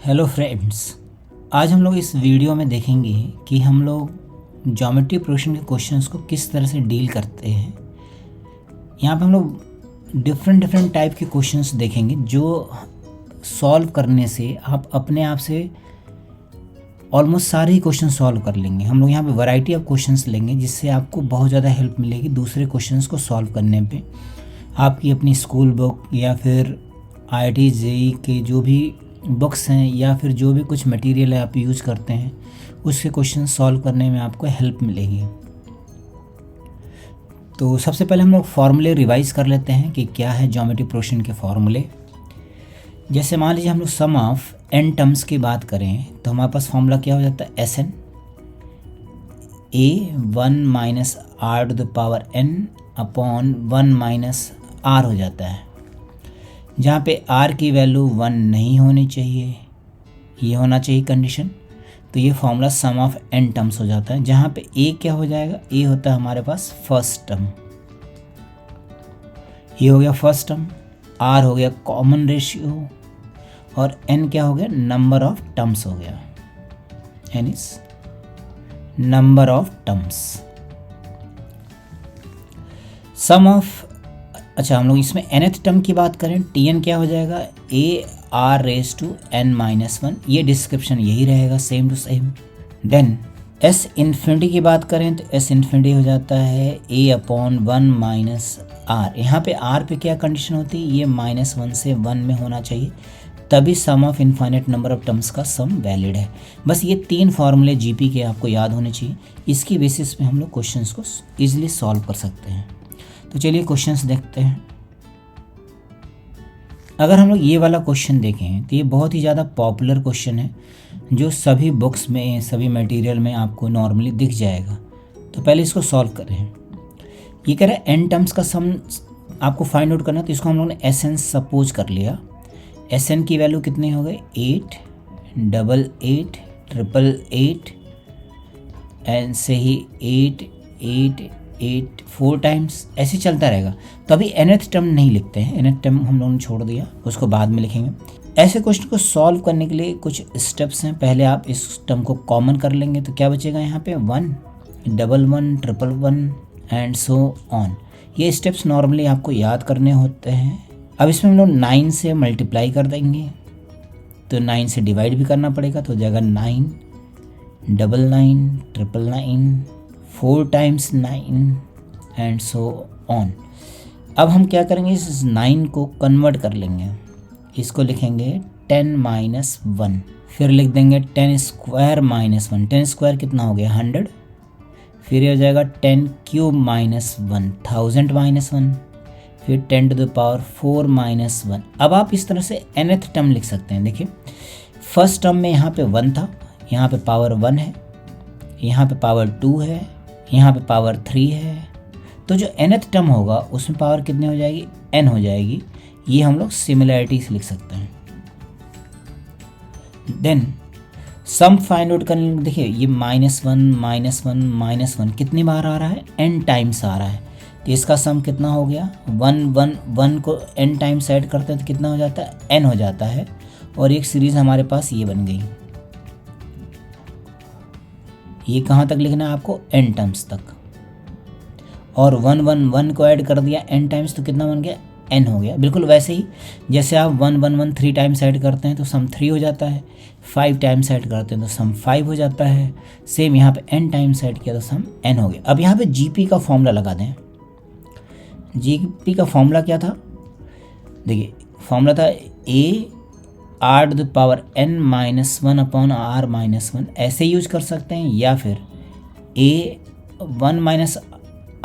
Hello friends, आज हम लोग इस वीडियो में देखेंगे कि हम लोग ज्योमेट्री प्रोग्रेशन के क्वेश्चंस को किस तरह से डील करते हैं। यहाँ पे हम लोग डिफरेंट टाइप के क्वेश्चंस देखेंगे जो सॉल्व करने से आप अपने आप से ऑलमोस्ट सारे ही क्वेश्चन सॉल्व कर लेंगे। हम लोग यहाँ पे वैरायटी ऑफ क्वेश्चंस लेंगे जिससे आपको बहुत ज़्यादा हेल्प मिलेगी दूसरे क्वेश्चंस को सॉल्व करने पे। आपकी अपनी स्कूल बुक या फिर IIT JEE के जो भी बुक्स हैं या फिर जो भी कुछ मटेरियल है आप यूज़ करते हैं उसके क्वेश्चन सॉल्व करने में आपको हेल्प मिलेगी। तो सबसे पहले हम लोग फार्मूले रिवाइज कर लेते हैं कि क्या है ज्योमेट्री प्रोग्रेशन के फार्मूले। जैसे मान लीजिए हम लोग सम ऑफ n टर्म्स की बात करें तो हमारे पास फार्मूला क्या हो जाता है, SN A1 - r⁻n upon 1 - r हो जाता है, जहाँ पे r की वैल्यू 1 नहीं होनी चाहिए, ये होना चाहिए कंडीशन। तो ये formula some of n terms हो जाता है, जहाँ पे a क्या हो जाएगा, a होता है हमारे पास फर्स्ट टर्म, ये हो गया फर्स्ट टर्म, r हो गया कॉमन रेशियो और n क्या हो गया, नंबर ऑफ टर्म्स हो गया, n is number of terms. Sum of, अच्छा हम लोग इसमें nth टर्म की बात करें, Tn क्या हो जाएगा, AR⁻n-1, ये डिस्क्रिप्शन यही रहेगा same to same. Then S infinity की बात करें तो S इन्फिनिटी हो जाता है A/1 - r। यहाँ पे r पे क्या कंडीशन होती है, ये -1 से 1 में होना चाहिए, तभी sum of infinite number of terms का सम वैलिड है। बस ये 3 फार्मूले GP के आपको याद होने चाहिए, इसकी बेसिस पे हम लोग क्वेश्चंस को ईजिली सॉल्व कर सकते हैं। तो चलिए क्वेश्चंस देखते हैं। अगर हम लोग ये वाला क्वेश्चन देखें तो ये बहुत ही ज़्यादा पॉपुलर क्वेश्चन है जो सभी बुक्स में सभी मटेरियल में आपको नॉर्मली दिख जाएगा। तो पहले इसको सॉल्व करें। ये कह रहा है n टर्म्स का सम आपको फाइंड आउट करना, तो इसको हम लोगों ने SN सपोज कर लिया। SN की वैल्यू कितने हो गए, 8, 88, 888 एंड से ही 8, 8, 8 4 टाइम्स ऐसे चलता रहेगा। तो अभी nth टर्म नहीं लिखते हैं, nth टर्म हम लोगों ने छोड़ दिया, उसको बाद में लिखेंगे। ऐसे क्वेश्चन को सॉल्व करने के लिए कुछ स्टेप्स हैं। पहले आप इस टर्म को कॉमन कर लेंगे तो क्या बचेगा, यहाँ पे 1, 11, 111 एंड सो ऑन। ये स्टेप्स नॉर्मली आपको याद करने होते हैं। अब इसमें हम लोग 9 से मल्टीप्लाई कर देंगे, तो 9 से डिवाइड भी करना पड़ेगा, तो हो जाएगा 9, 99, 999, 4 टाइम्स 9 एंड सो ऑन। अब हम क्या करेंगे, इस 9 को कन्वर्ट कर लेंगे, इसको लिखेंगे 10 - 1, फिर लिख देंगे 10 स्क्वायर -1। 10 स्क्वायर कितना हो गया, 100, फिर ये हो जाएगा 10 क्यूब -1, 1000 -1, फिर 10 टू द पावर 4 -1। अब आप इस तरह से nth टर्म लिख सकते हैं। देखिए फर्स्ट टर्म में यहाँ पे 1 था, यहाँ पे पावर 1 है, यहाँ पे पावर 2 है, यहाँ पे पावर 3 है, तो जो nth टर्म होगा उसमें पावर कितनी हो जाएगी, n हो जाएगी। ये हम लोग सिमिलैरिटी से लिख सकते हैं। देन सम फाइंड आउट करने, देखिए ये -1 कितनी बार आ रहा है, n टाइम्स आ रहा है, तो इसका सम कितना हो गया, 1 को n टाइम्स ऐड करते हैं तो कितना हो जाता है, n हो जाता है। और एक सीरीज़ हमारे पास ये बन गई। ये कहाँ तक लिखना है आपको, n टर्म्स तक, और 1 को ऐड कर दिया n टाइम्स तो कितना बन गया, n हो गया। बिल्कुल वैसे ही जैसे आप 1 3 टाइम्स ऐड करते हैं तो सम 3 हो जाता है, 5 टाइम्स ऐड करते हैं तो सम 5 हो जाता है। सेम यहाँ पे n टाइम्स ऐड किया तो सम n हो गया। अब यहाँ पे GP का फॉर्मूला लगा दें। GP का फॉर्मूला क्या था, देखिए फॉर्मूला था A⁻n-1 अपॉन r-1, ऐसे यूज कर सकते हैं, या फिर A1 -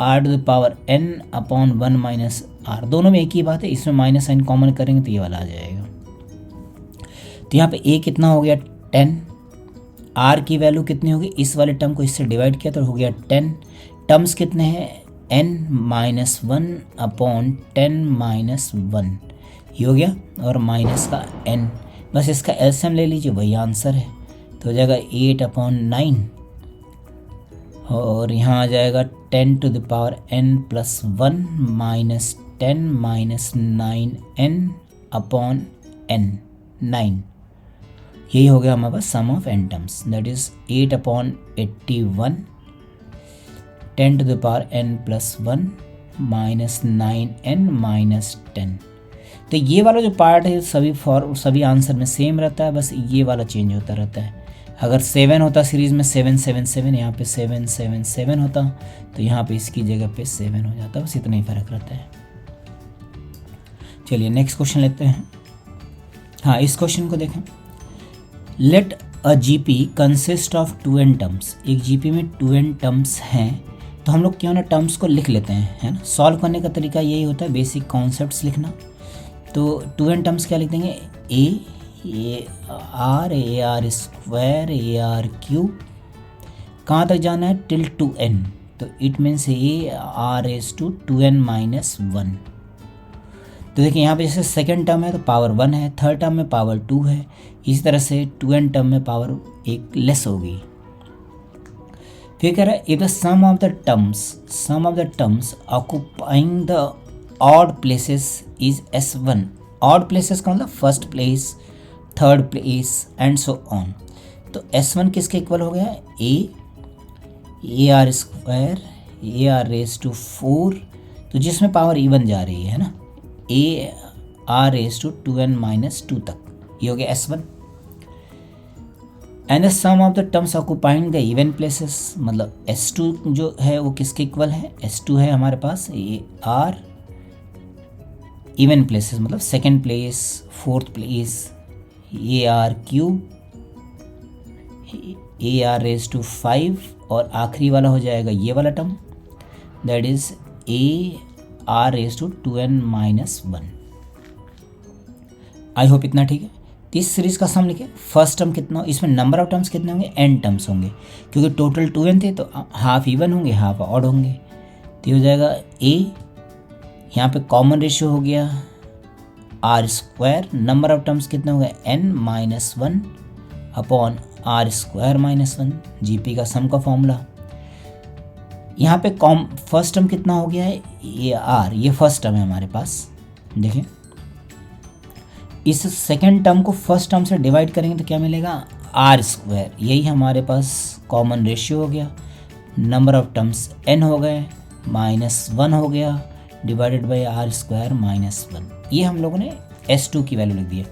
r⁻n अपॉन 1 - r, दोनों में एक ही बात है। इसमें माइनस साइन कॉमन करेंगे तो ये वाला आ जाएगा। तो यहाँ पे A कितना हो गया, 10, r की वैल्यू कितनी होगी, इस वाले टर्म को इससे डिवाइड किया तो हो गया 10। टर्म्स कितने हैं, n-1 अपॉन 10 - 1, ये हो गया, और माइनस का n, बस इसका LCM ले लीजिए, वही आंसर है। तो हो जाएगा 8/9 और यहाँ आ जाएगा 10 to the power n + 1 -10 - 9n upon n, 9। यही हो गया हमारे पास sum of n terms, that is 8/81 10⁻n+1 -9n-10। तो ये वाला जो पार्ट है सभी आंसर में सेम रहता है, बस ये वाला चेंज होता रहता है। अगर 7 होता सीरीज़ में 7 7 7, यहाँ पे 7 7 7 होता, तो यहाँ पे इसकी जगह पे 7 हो जाता, बस इतना ही फ़र्क रहता है। चलिए नेक्स्ट क्वेश्चन लेते हैं। हाँ, इस क्वेश्चन को देखें। Let a GP consist of 2n terms. एक जीपी में 2n टर्म्स हैं, तो हम लोग क्यों ना टर्म्स को लिख लेते हैं, है ना। सॉल्व करने का तरीका यही होता है, बेसिक कॉन्सेप्ट्स लिखना। तो 2n टर्म्स क्या लिख देंगे, a r square a r cube, कहाँ तक जाना है, टिल 2n, तो it means a r raise to 2n-1। तो देखिए यहाँ पे जैसे सेकेंड टर्म है तो पावर 1 है, थर्ड टर्म में पावर 2 है, इसी तरह से 2n टर्म में पावर एक लेस होगी। फिर कह रहा है if the sum of the terms occupying the odd places is S1। Odd places का मतलब first place, third place and so on. तो S1 किसके इक्वल हो गया, a r square a r raise to 4, तो जिसमें पावर इवन जा रही है ना, ए आर रेज़ टू 2n-2 तक, ये हो गया S1। And the sum of the terms occupying the even places, मतलब S2 जो है वो किसके इक्वल है, S2 है हमारे पास ए आर इवन प्लेसेस, मतलब second place, fourth place, a r cube a r raise to 5, और आखिरी वाला हो जाएगा ये वाला term, that is a r raise to 2n-1। I hope इतना ठीक है। तो इस सीरीज़ का सम लिखे, फर्स्ट टर्म कितना, इसमें नंबर ऑफ टर्म्स कितने होंगे, n टर्म्स होंगे, क्योंकि टोटल 2n थे तो हाफ इवन होंगे हाफ ऑड होंगे। तो ये हो जाएगा a, यहाँ पे कॉमन रेशियो हो गया r square, number of terms कितने हो गए n-1 upon r square -1, GP का सम का फॉर्मूला। यहाँ पे फर्स्ट टर्म कितना हो गया है, ये आर, ये फर्स्ट टर्म है हमारे पास। देखिए इस सेकेंड टर्म को फर्स्ट टर्म से डिवाइड करेंगे तो क्या मिलेगा, आर स्क्वायर, यही हमारे पास कॉमन रेशियो हो गया, नंबर ऑफ टर्म्स n हो गए, -1 हो गया, डिवाइडेड बाई आर स्क्वायर -1। ये हम लोगों ने S2 की वैल्यू लिख दी है।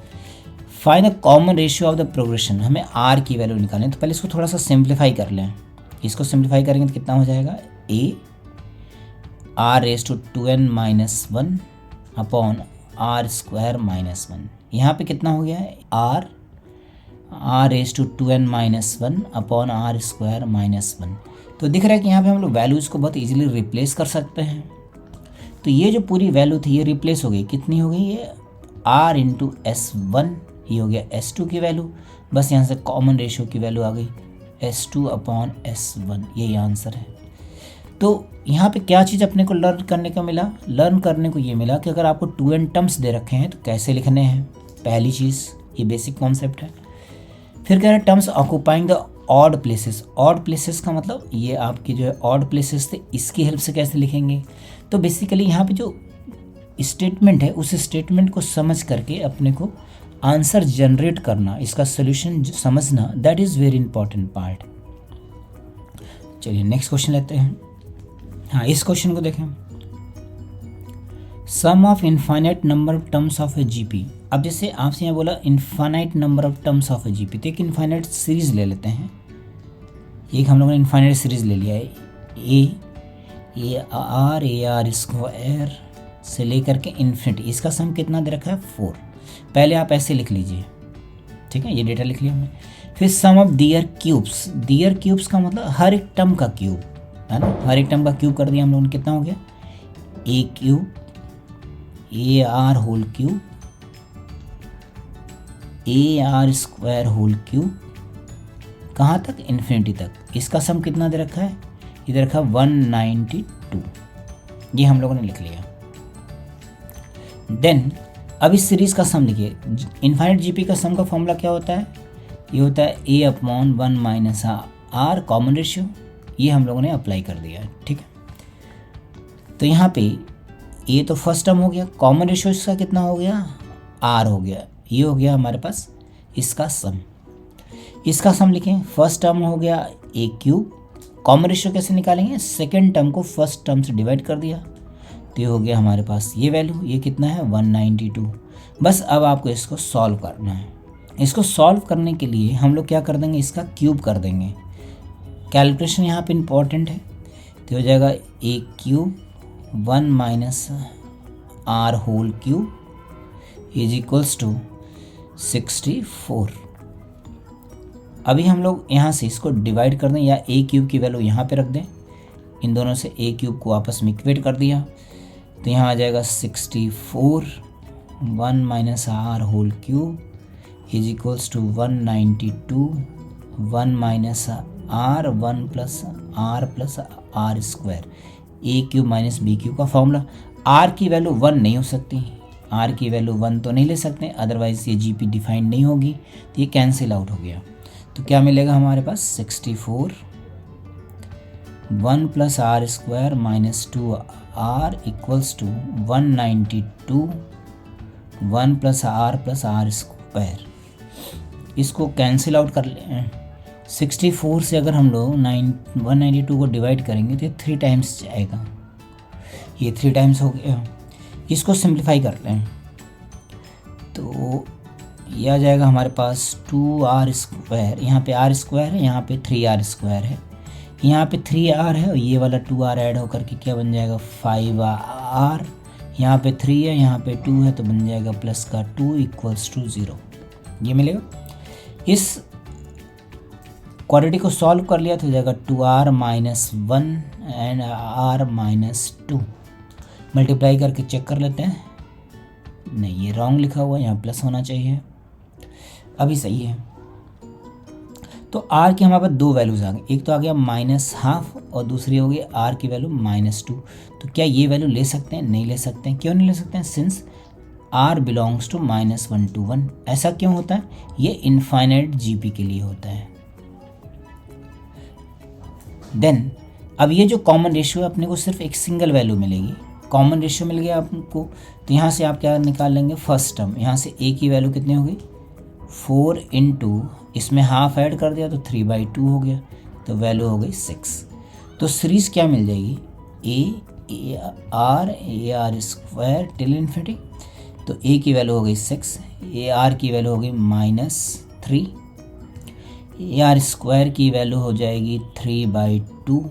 Find the common ratio of the progression, हमें R की वैल्यू निकालनी है, तो पहले इसको थोड़ा सा सिंप्लीफाई कर लें। इसको सिंप्लीफाई करेंगे तो कितना हो जाएगा, a r raise to 2n-1 upon r square -1। यहाँ पे कितना हो गया है, r raise to 2n-1 upon r square -1। तो दिख रहा है कि यहाँ पे हम लोग वैल्यूज़ को बहुत इजीली रिप्लेस कर सकते हैं। तो ये जो पूरी वैल्यू थी ये रिप्लेस हो गई, कितनी हो गई, ये r इंटू S1, ये हो गया S2 की वैल्यू, बस यहाँ से कॉमन रेशियो की वैल्यू आ गई S2 अपॉन S1, यही आंसर है। तो यहाँ पे क्या चीज़ अपने को लर्न करने को मिला, ये मिला कि अगर आपको 2n टर्म्स दे रखे हैं तो कैसे लिखने हैं, पहली चीज़ ये बेसिक कॉन्सेप्ट है। फिर कह रहे हैं terms occupying the odd places, odd places का मतलब ये आपकी जो है ऑड प्लेसेस थे, इसकी हेल्प से कैसे लिखेंगे। तो बेसिकली यहाँ पे जो स्टेटमेंट है उस स्टेटमेंट को समझ करके अपने को आंसर जनरेट करना, इसका सोल्यूशन समझना, that is very important part. चलिए नेक्स्ट क्वेश्चन लेते हैं। हाँ, इस क्वेश्चन को देखें, sum of infinite number of terms of a G P. अब जैसे आपसे यहाँ बोला infinite number of terms of a G P, तो एक इनफाइनाइट सीरीज ले लेते हैं। एक हम लोगों ने इनफाइनाइट सीरीज ले लिया है, ए आर स्क्वायर से लेकर के इन्फिनिटी, इसका सम कितना दे रखा है, 4। पहले आप ऐसे लिख लीजिए, ठीक है, ये डेटा लिख लिया हमने। फिर सम ऑफ दियर क्यूब्स का मतलब हर एक टर्म का क्यूब है ना, हर एक टर्म का क्यूब कर दिया हम लोगों ने, कितना हो गया, a cube a r whole cube a r square whole cube, कहाँ तक, इन्फिनिटी तक। इसका सम कितना दे रखा है, इधर रखा 192, ये हम लोगों ने लिख लिया। देन अब इस सीरीज़ का सम लिखिए। इनफाइनाइट जीपी का सम का फॉर्मूला क्या होता है, ये होता है a upon 1 minus r, common ratio, ये हम लोगों ने अप्लाई कर दिया है, ठीक है। तो यहाँ पे ये तो फर्स्ट टर्म हो गया, कॉमन रेशियो इसका कितना हो गया, आर हो गया, ये हो गया हमारे पास इसका सम। इसका सम लिखें, फर्स्ट टर्म हो गया ए क्यूब, कॉमन रेशियो कैसे निकालेंगे, सेकेंड टर्म को फर्स्ट टर्म से डिवाइड कर दिया तो ये हो गया हमारे पास ये वैल्यू, ये कितना है 192। बस अब आपको इसको सॉल्व करना है। इसको सॉल्व करने के लिए हम लोग क्या कर देंगे, इसका क्यूब कर देंगे। कैलकुलेशन यहाँ पे इम्पॉर्टेंट है, तो हो जाएगा a cube 1 minus r whole cube is equals to 64। अभी हम लोग यहाँ से इसको डिवाइड कर दें या ए क्यूब की वैल्यू यहाँ पे रख दें, इन दोनों से ए क्यूब को आपस में इक्वेट कर दिया तो यहाँ आ जाएगा 64 1 minus r whole cube is equals to 192 1 minus r 1 plus r square, a cube minus b cube का फॉर्मूला। आर की वैल्यू 1 नहीं हो सकती, आर की वैल्यू 1 तो नहीं ले सकते, अदरवाइज़ ये जीपी डिफाइंड नहीं होगी, तो ये कैंसिल आउट हो गया। तो क्या मिलेगा हमारे पास 64 1 plus r square minus 2 r equals to 192 1 plus r square. इसको कैंसिल आउट कर लें, 64 से अगर हम लोग 192 को डिवाइड करेंगे तो ये 3 टाइम्स जाएगा, ये 3 टाइम्स हो गया। इसको सिंप्लीफाई कर लें तो यह आ जाएगा हमारे पास 2r स्क्वायर, यहाँ पे r स्क्वायर है, यहाँ पे 3r स्क्वायर है, यहाँ पे 3r है और ये वाला 2r ऐड होकर के क्या बन जाएगा 5r, यहाँ पे 3 है यहाँ पे 2 है तो बन जाएगा प्लस का 2 इक्वल्स टू 0, ये मिलेगा। इस क्वाड्रेटिक को सॉल्व कर लिया तो हो जाएगा 2r minus 1 and r minus 2। Multiply करके चेक कर लेते हैं, नहीं ये रॉन्ग लिखा हुआ है, यहाँ प्लस होना चाहिए, अभी सही है। तो r की हमारे पास 2 वैल्यूज़ आ गई, एक तो आ गया -½ और दूसरी हो गई r की वैल्यू -2। तो क्या ये वैल्यू ले सकते हैं, नहीं ले सकते हैं। क्यों नहीं ले सकते हैं, since r belongs to -1 to 1। ऐसा क्यों होता है, ये इनफाइनाइट जीपी के लिए होता है। देन अब ये जो कॉमन रेशियो है अपने को सिर्फ एक सिंगल वैल्यू मिलेगी, कॉमन रेशियो मिल गया आपको, तो यहाँ से आप क्या निकाल लेंगे फर्स्ट टर्म, यहाँ से a की वैल्यू कितनी होगी 4 इंटू इसमें हाफ ऐड कर दिया तो 3/2 हो गया, तो वैल्यू हो गई 6। तो सीरीज क्या मिल जाएगी ए आर स्क्वायर टिल इन्फिनिटी, तो a की वैल्यू हो गई 6, ए आर की वैल्यू हो गई -3, ए आर स्क्वायर की वैल्यू हो जाएगी 3/2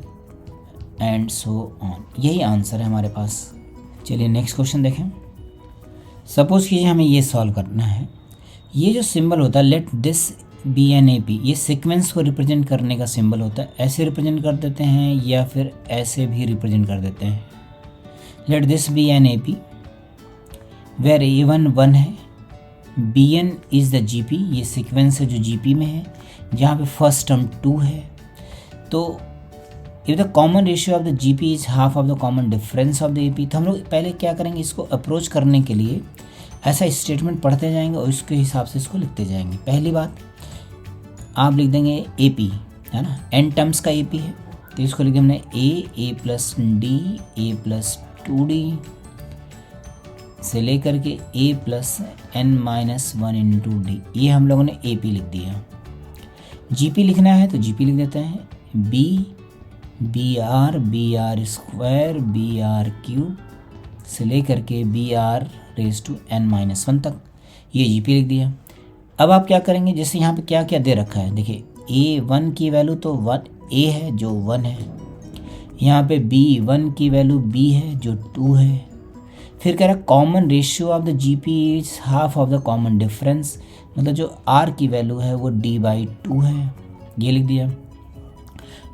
एंड सो ऑन। यही आंसर है हमारे पास। चलिए नेक्स्ट क्वेश्चन देखें। सपोज कीजिए हमें ये सॉल्व करना है, ये जो सिंबल होता है let this be an A P, ये सीक्वेंस को रिप्रेजेंट करने का सिंबल होता है। ऐसे रिप्रेजेंट कर देते हैं या फिर ऐसे भी रिप्रेजेंट कर देते हैं। Let this be an A P where A1 1 है, Bn इज़ द जीपी, ये सीक्वेंस है जो जीपी में है, जहाँ पे फर्स्ट टर्म 2 है। तो if the common ratio of the GP is half of the common difference of the AP, तो हम लोग पहले क्या करेंगे, इसको अप्रोच करने के लिए ऐसा स्टेटमेंट पढ़ते जाएंगे और उसके हिसाब से इसको लिखते जाएंगे। पहली बात आप लिख देंगे एपी, है ना, n टर्म्स का एपी है, तो इसको लिखे हमने a plus D a plus 2d से लेकर के a plus n-1 into D, ये हम लोगों ने एपी लिख दिया। जीपी लिखना है तो जीपी लिख देते हैं b r square b r cube से लेकर के B are raise to n-1 तक, ये जीपी लिख दिया। अब आप क्या करेंगे, जैसे यहाँ पे क्या क्या दे रखा है, देखिए A1 की वैल्यू तो 1 A है जो 1 है, यहाँ पे B1 की वैल्यू B है जो 2 है, फिर कह रहा है common ratio of the GP is half of the common difference, मतलब जो R की वैल्यू है वो D/2 है, ये लिख दिया।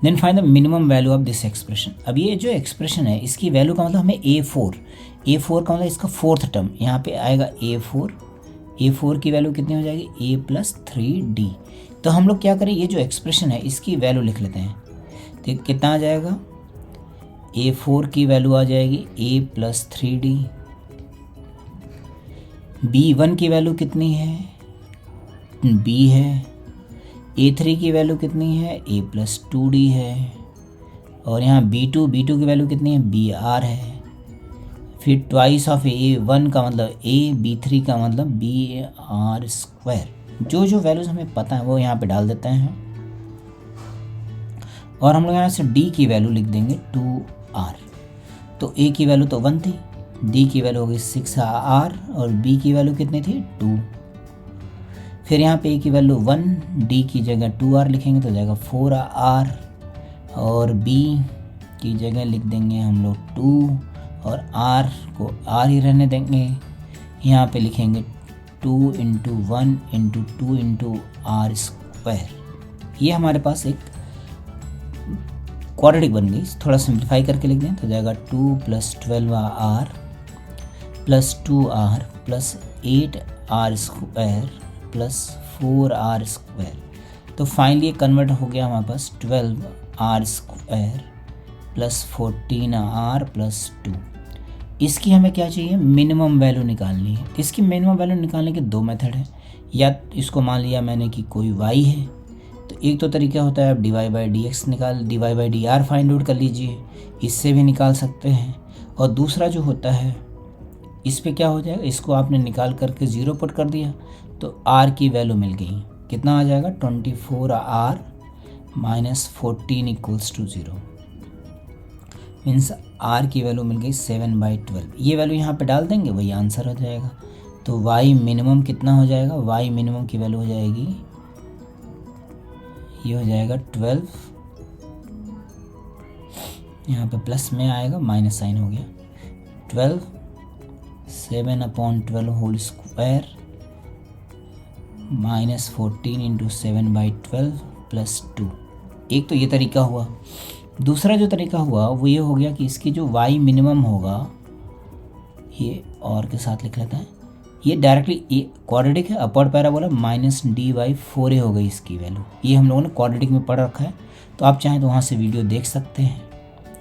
Then find the minimum value of this expression. अब ये जो एक्सप्रेशन है इसकी वैल्यू का मतलब हमें A4 का मतलब इसका फोर्थ टर्म यहाँ पे आएगा A4 की वैल्यू कितनी हो जाएगी A प्लस 3D। तो हम लोग क्या करें, ये जो एक्सप्रेशन है इसकी वैल्यू लिख लेते हैं, तो कितना आ जाएगा A4 की वैल्यू आ जाएगी A प्लस 3D, B1 की वैल्यू कितनी है B है, A3 की वैल्यू कितनी है A प्लस 2D है, और यहाँ B2 की वैल्यू कितनी है BR है, फिर ट्वाइस ऑफ A1 का मतलब A, B3 का मतलब BR स्क्वायर। जो जो वैल्यूज़ हमें पता है वो यहाँ पे डाल देते हैं और हम लोग यहाँ से d की वैल्यू लिख देंगे 2r। तो a की वैल्यू तो 1 थी, d की वैल्यू हो गई 6r और b की वैल्यू कितनी थी 2। फिर यहाँ पे a की वैल्यू 1, d की जगह 2r लिखेंगे तो जाएगा 4r और b की जगह लिख देंगे हम लोग 2 और r को r ही रहने देंगे। यहाँ पे लिखेंगे 2 × 1 × 2 × r²। ये हमारे पास एक क्वाड्रेटिक बन गई। थोड़ा सिंप्लीफाई करके लिख दें तो जाएगा 2 + 12r + 2r + 8r² + 4r²। तो फाइनली कन्वर्ट हो गया हमारे पास 12r² + 14r + 2। इसकी हमें क्या चाहिए, मिनिमम वैल्यू निकालनी है। इसकी मिनिमम वैल्यू निकालने के दो मेथड हैं। या इसको मान लिया मैंने कि कोई y है, तो एक तो तरीका होता है आप dy/dr फाइंड आउट कर लीजिए, इससे भी निकाल सकते हैं। और दूसरा जो होता है इस पे क्या हो जाएगा, इसको आपने निकाल करके 0 पुट कर दिया तो r की वैल्यू मिल गई। कितना आ जाएगा 24r - 14 = 0 मीन्स r की वैल्यू मिल गई 7/12। ये वैल्यू यहाँ पे डाल देंगे वही आंसर हो जाएगा। तो y मिनिमम कितना हो जाएगा, y मिनिमम की वैल्यू हो जाएगी, ये हो जाएगा 12, यहाँ पे प्लस में आएगा माइनस साइन हो गया, 12 7/12 होल स्क्वायर -14 × 7/12 + 2। एक तो ये तरीका हुआ। दूसरा जो तरीका हुआ वो ये हो गया कि इसकी जो y मिनिमम होगा, ये और के साथ लिख लेते हैं, ये डायरेक्टली क्वाड्रेटिक है, अपर पैराबोला -d/4a हो गई इसकी वैल्यू। ये हम लोगों ने क्वाड्रेटिक में पढ़ रखा है, तो आप चाहें तो वहाँ से वीडियो देख सकते हैं।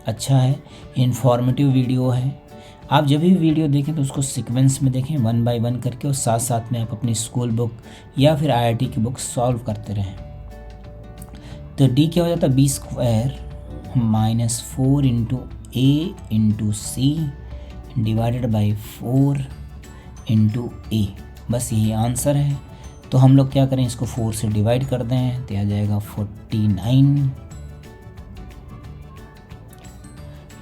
अच्छा है, इन्फॉर्मेटिव वीडियो है। आप जब भी वीडियो देखें तो उसको सीक्वेंस में देखें 1 बाय 1 करके, और साथ साथ में आप अपनी स्कूल बुक या फिर IIT की बुक सॉल्व करते रहें। तो d क्या हो जाता है, b² - 4 × a × c / 4 × a। बस यही आंसर है। तो हम लोग क्या करें, इसको 4 से डिवाइड कर दें तो आ जाएगा 49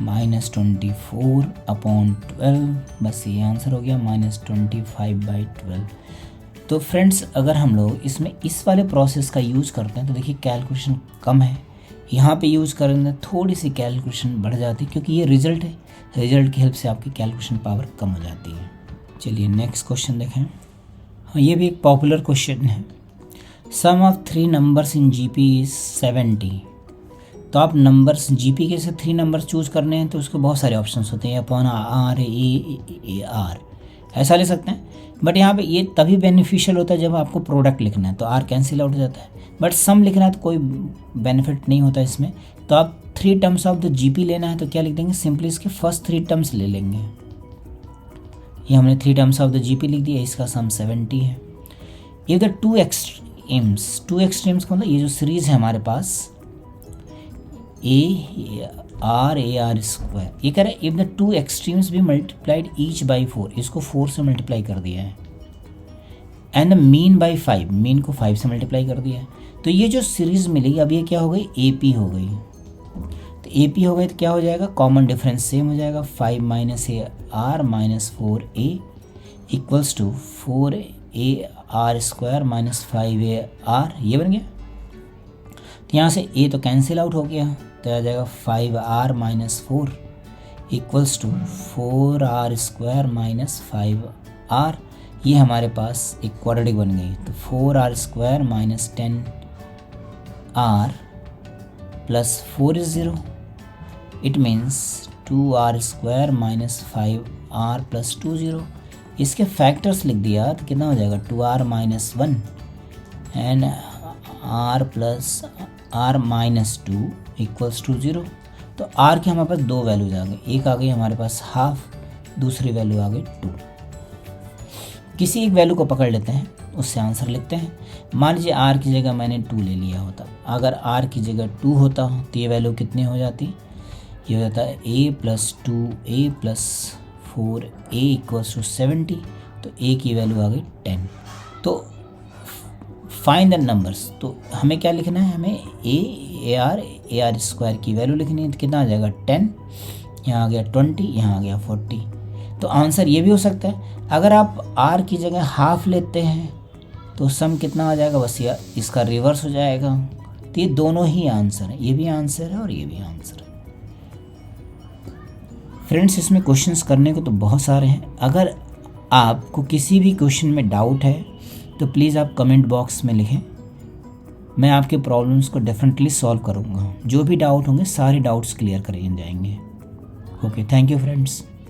-24/12। बस ये आंसर हो गया -25/12। तो फ्रेंड्स, अगर हम लोग इसमें इस वाले प्रोसेस का यूज़ करते हैं तो देखिए कैलकुलेशन कम है। यहाँ पे यूज़ करेंगे थोड़ी सी कैलकुलेशन बढ़ जाती है, क्योंकि ये रिजल्ट है, रिजल्ट की हेल्प से आपकी कैलकुलेशन पावर कम हो जाती है। चलिए नेक्स्ट क्वेश्चन देखें। हाँ, ये भी एक पॉपुलर क्वेश्चन है। Sum of 3 numbers in GP is 70। तो आप नंबर्स GP के से 3 नंबर्स चूज़ करने हैं तो उसके बहुत सारे ऑप्शंस होते हैं, अपॉन R, A, ऐसा ले सकते हैं। बट यहाँ पे ये तभी बेनिफिशियल होता है जब आपको प्रोडक्ट लिखना है, तो R कैंसिल आउट हो जाता है। बट सम लिखना है तो कोई बेनिफिट नहीं होता इसमें। तो आप 3 टर्म्स ऑफ द GP लेना है तो क्या लिख देंगे, सिंपली इसके फर्स्ट 3 टर्म्स ले लेंगे। ये हमने 3 टर्म्स ऑफ द GP लिख दिया, इसका सम 70 है। इफ द 2 एक्सट्रीम्स का मतलब ये जो सीरीज है हमारे पास AR AR², ये कह रहे हैं इफ द 2 एक्सट्रीम्स भी मल्टीप्लाइड ईच बाई 4, इसको 4 से मल्टीप्लाई कर दिया है, and the mean by 5, mean को 5 से मल्टीप्लाई कर दिया है। तो ये जो सीरीज मिलेगी अब ये क्या हो गई, AP हो गई। तो AP हो गई तो क्या हो जाएगा, कॉमन डिफरेंस सेम हो जाएगा, 5 - AR - 4A = 4AR² - 5AR, ये बन गया। तो यहाँ से A तो कैंसिल आउट हो गया, तो आ जाएगा 5R - 4 = 4R² - 5R। ये हमारे पास एक क्वाड्रेटिक बन गई। तो 4R² - 10R + 4 is 0। It means 2R² - 5R + 2 0। इसके फैक्टर्स लिख दिया तो कितना हो जाएगा, 2R - 1 एंड R + R - 2 = 0। तो R की हमारे पास 2 वैल्यूज आ गई, एक आ गई हमारे पास हाफ, दूसरी वैल्यू आ गई 2। किसी एक वैल्यू को पकड़ लेते हैं, उससे आंसर लिखते हैं। मान लीजिए R की जगह मैंने 2 ले लिया होता, अगर R की जगह 2 होता तो ये वैल्यू कितनी हो जाती, ये हो जाता है A + 2A + 4A = 70। तो A की वैल्यू आ गई 10। तो फाइंड द नंबर्स, तो हमें क्या लिखना है, हमें ए आर स्क्वायर की वैल्यू लिखनी है। तो कितना आ जाएगा 10, यहाँ आ गया 20, यहाँ आ गया 40। तो आंसर ये भी हो सकता है, अगर आप आर की जगह हाफ लेते हैं तो सम कितना आ जाएगा, बस या इसका रिवर्स हो जाएगा। तो ये दोनों ही आंसर है, ये भी आंसर है और ये भी आंसर है। फ्रेंड्स, इसमें क्वेश्चंस करने को तो बहुत सारे हैं। अगर आपको किसी भी क्वेश्चन में डाउट है तो प्लीज़ आप कमेंट बॉक्स में लिखें, मैं आपके प्रॉब्लम्स को डेफिनेटली सॉल्व करूँगा। जो भी डाउट होंगे सारे डाउट्स क्लियर कर जाएंगे। Okay, thank you friends.